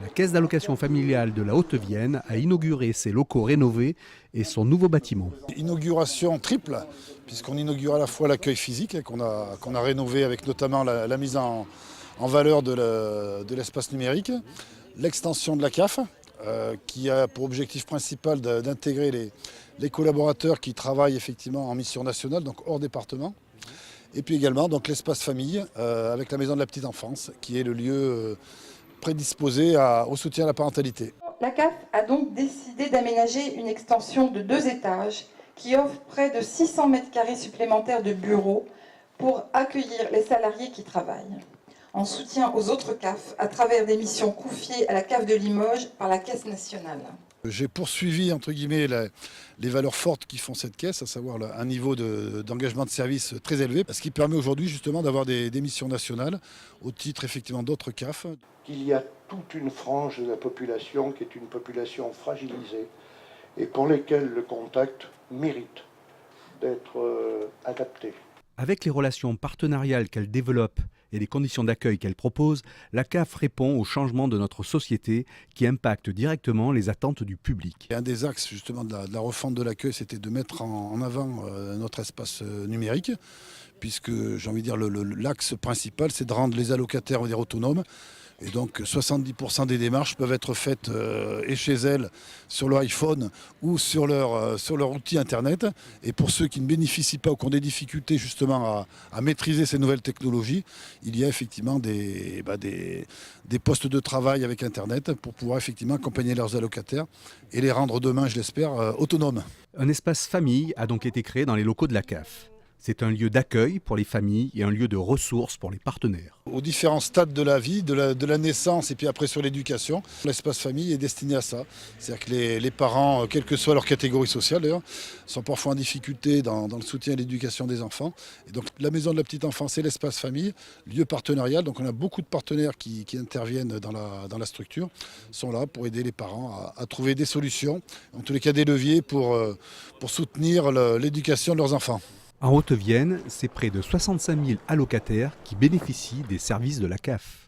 La Caisse d'allocation familiale de la Haute-Vienne a inauguré ses locaux rénovés et son nouveau bâtiment. Inauguration triple, puisqu'on inaugure à la fois l'accueil physique qu'on a rénové avec notamment la mise en valeur de l'espace numérique, l'extension de la CAF, qui a pour objectif principal d'intégrer les collaborateurs qui travaillent effectivement en mission nationale, donc hors département. Et puis également donc l'espace famille avec la maison de la petite enfance, qui est le lieu prédisposé au soutien à la parentalité. La CAF a donc décidé d'aménager une extension de 2 étages qui offre près de 600 mètres carrés supplémentaires de bureaux pour accueillir les salariés qui travaillent, en soutien aux autres CAF à travers des missions confiées à la CAF de Limoges par la Caisse nationale. J'ai poursuivi entre guillemets les valeurs fortes qui font cette caisse, à savoir un niveau d'engagement de service très élevé, ce qui permet aujourd'hui justement d'avoir des missions nationales au titre effectivement d'autres CAF. Il y a toute une frange de la population qui est une population fragilisée et pour lesquelles le contact mérite d'être adapté. Avec les relations partenariales qu'elle développe et les conditions d'accueil qu'elle propose, la CAF répond aux changements de notre société qui impactent directement les attentes du public. Un des axes justement de la refonte de l'accueil, c'était de mettre en avant notre espace numérique, puisque j'ai envie de dire l'axe principal, c'est de rendre les allocataires, on va dire, autonomes. Et donc 70% des démarches peuvent être faites et chez elles, sur leur iPhone ou sur leur outil internet. Et pour ceux qui ne bénéficient pas ou qui ont des difficultés justement à maîtriser ces nouvelles technologies, il y a effectivement des postes de travail avec internet pour pouvoir effectivement accompagner leurs allocataires et les rendre demain, je l'espère, autonomes. Un espace famille a donc été créé dans les locaux de la CAF. C'est un lieu d'accueil pour les familles et un lieu de ressources pour les partenaires. Aux différents stades de la vie, de la naissance et puis après sur l'éducation, l'espace famille est destiné à ça. C'est-à-dire que les parents, quelle que soit leur catégorie sociale d'ailleurs, sont parfois en difficulté dans le soutien à l'éducation des enfants. Et donc la maison de la petite enfance et l'espace famille, lieu partenarial, donc on a beaucoup de partenaires qui interviennent dans la structure, sont là pour aider les parents à trouver des solutions, en tous les cas des leviers pour soutenir l'éducation de leurs enfants. En Haute-Vienne, c'est près de 65 000 allocataires qui bénéficient des services de la CAF.